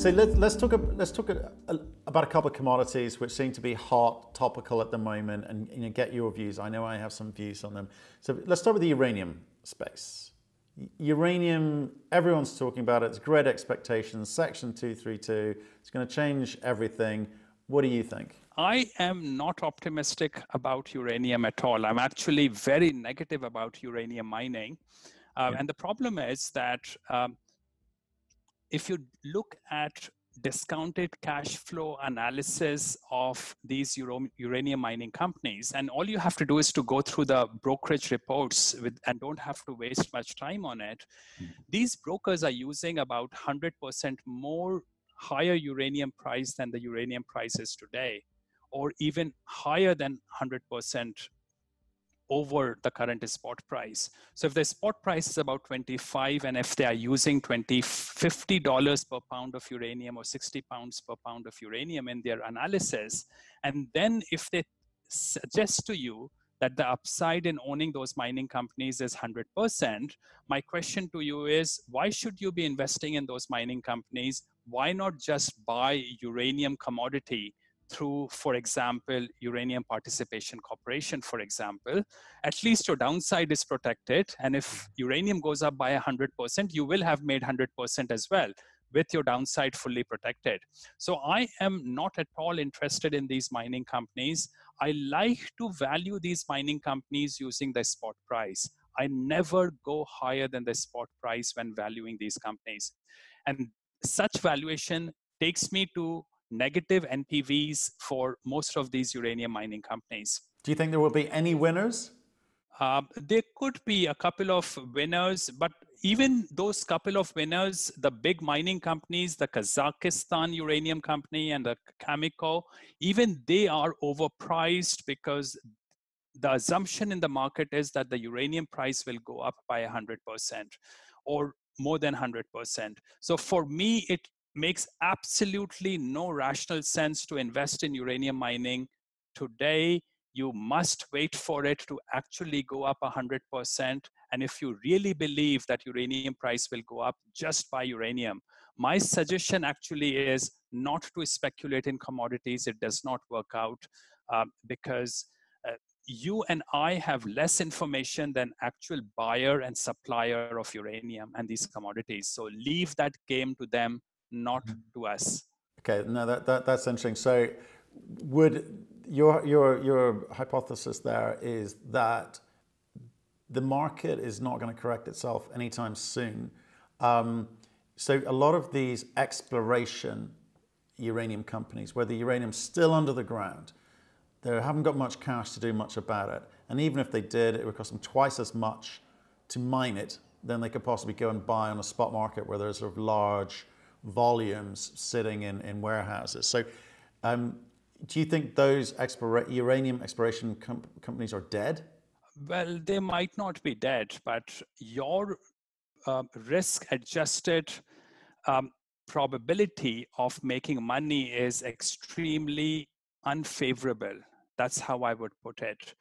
So let's talk about a couple of commodities which seem to be hot, topical at the moment, and get your views. I know I have some views on them. So let's start with the uranium space. Uranium, everyone's talking about it. It's great expectations. Section 232. It's going to change everything. What do you think? I am not optimistic about uranium at all. I'm actually very negative about uranium mining. And the problem is that if you look at discounted cash flow analysis of these uranium mining companies, and all you have to do is to go through the brokerage reports and don't have to waste much time on it. These brokers are using about 100% more higher uranium price than the uranium price is today, or even higher than 100% over the current spot price. So if the spot price is about 25, and if they are using $50 per pound of uranium or 60 pounds per pound of uranium in their analysis, and then if they suggest to you that the upside in owning those mining companies is 100%, my question to you is, why should you be investing in those mining companies? Why not just buy uranium commodity through, for example, Uranium Participation Corporation, for example? At least your downside is protected. And if uranium goes up by 100%, you will have made 100% as well, with your downside fully protected. So I am not at all interested in these mining companies. I like to value these mining companies using the spot price. I never go higher than the spot price when valuing these companies. And such valuation takes me to negative NPVs for most of these uranium mining companies. Do you think there will be any winners? There could be a couple of winners, but even those couple of winners, the big mining companies, the Kazakhstan uranium company and the Cameco, even they are overpriced because the assumption in the market is that the uranium price will go up by 100% or more than 100%. So for me, it makes absolutely no rational sense to invest in uranium mining today. You must wait for it to actually go up 100%. And if you really believe that uranium price will go up, just buy uranium. My suggestion actually is not to speculate in commodities. It does not work out because you and I have less information than actual buyer and supplier of uranium and these commodities. So leave that game to them, not to us. Okay, no, that's interesting. So would your hypothesis there is that the market is not going to correct itself anytime soon. So a lot of these exploration uranium companies, where the uranium's still under the ground, they haven't got much cash to do much about it. And even if they did, it would cost them twice as much to mine it than they could possibly go and buy on a spot market where there's sort of large volumes sitting in warehouses. So do you think those uranium exploration companies are dead? Well, they might not be dead, but your risk-adjusted probability of making money is extremely unfavorable. That's how I would put it.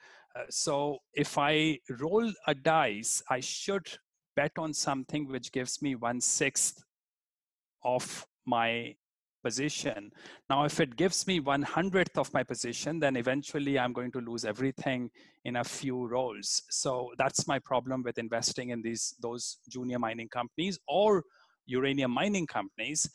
So if I roll a dice, I should bet on something which gives me 1/6 of my position. Now, if it gives me 1/100th of my position, then eventually I'm going to lose everything in a few rolls. So that's my problem with investing in those junior mining companies or uranium mining companies.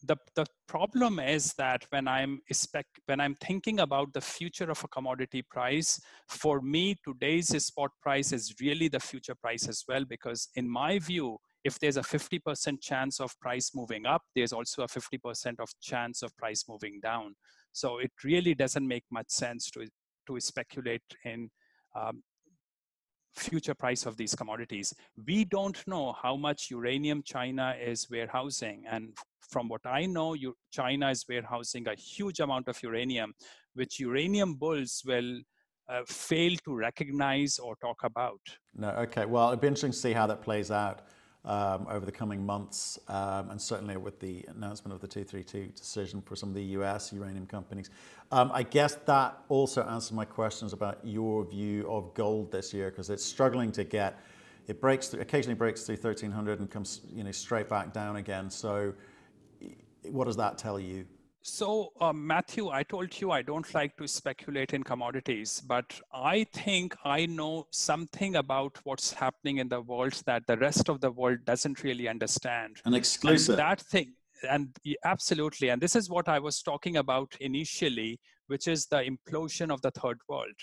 The problem is that when I'm thinking about the future of a commodity price, for me, today's spot price is really the future price as well, because in my view, if there's a 50% chance of price moving up, there's also a 50% of chance of price moving down. So it really doesn't make much sense to speculate in future price of these commodities. We don't know how much uranium China is warehousing. And from what I know, China is warehousing a huge amount of uranium, which uranium bulls will fail to recognize or talk about. No, okay. Well, it'd be interesting to see how that plays out over the coming months, and certainly with the announcement of the 232 decision for some of the US uranium companies. I guess that also answers my questions about your view of gold this year, because it's struggling to get it breaks through, occasionally breaks through 1300 and comes straight back down again. So what does that tell you? So, Matthew, I told you I don't like to speculate in commodities, but I think I know something about what's happening in the world that the rest of the world doesn't really understand. An exclusive. And that thing, absolutely, and this is what I was talking about initially, which is the implosion of the third world.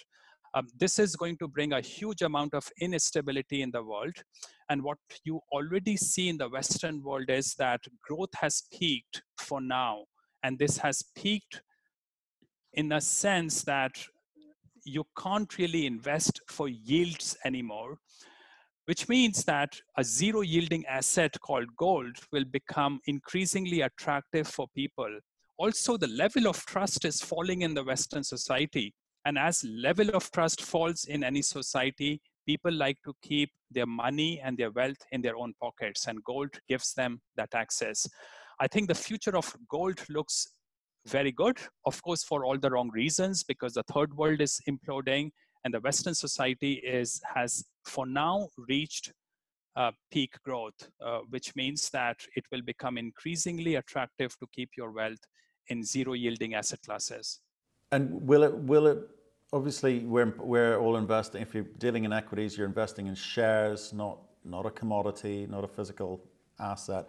This is going to bring a huge amount of instability in the world. And what you already see in the Western world is that growth has peaked for now. And this has peaked in a sense that you can't really invest for yields anymore, which means that a zero yielding asset called gold will become increasingly attractive for people. Also, the level of trust is falling in the Western society. And as level of trust falls in any society, people like to keep their money and their wealth in their own pockets, and gold gives them that access. I think the future of gold looks very good, of course, for all the wrong reasons, because the third world is imploding and the Western society has for now reached peak growth, which means that it will become increasingly attractive to keep your wealth in zero yielding asset classes. And will it obviously we're all investing. If you're dealing in equities, you're investing in shares, not a commodity, not a physical asset.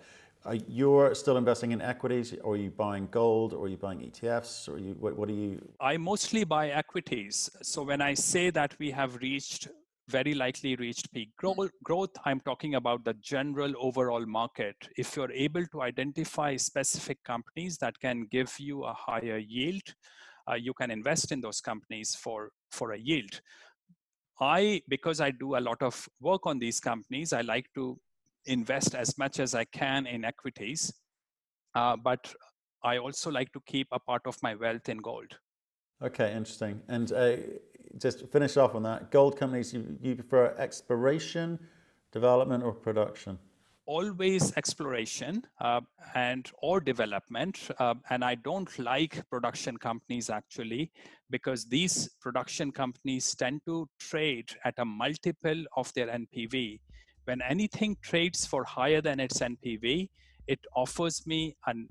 You're still investing in equities, or are you buying gold, or are you buying ETFs, or what are you? I mostly buy equities. So when I say that we have very likely reached peak growth, I'm talking about the general overall market. If you're able to identify specific companies that can give you a higher yield, you can invest in those companies for a yield. Because I do a lot of work on these companies, I like to invest as much as I can in equities, but I also like to keep a part of my wealth in gold. Okay, interesting. And just to finish off on that, gold companies, you prefer exploration, development, or production? Always exploration or development. And I don't like production companies actually, because these production companies tend to trade at a multiple of their NPV. When anything trades for higher than its NPV, it offers me an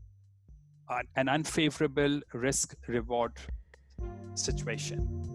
unfavorable risk reward situation.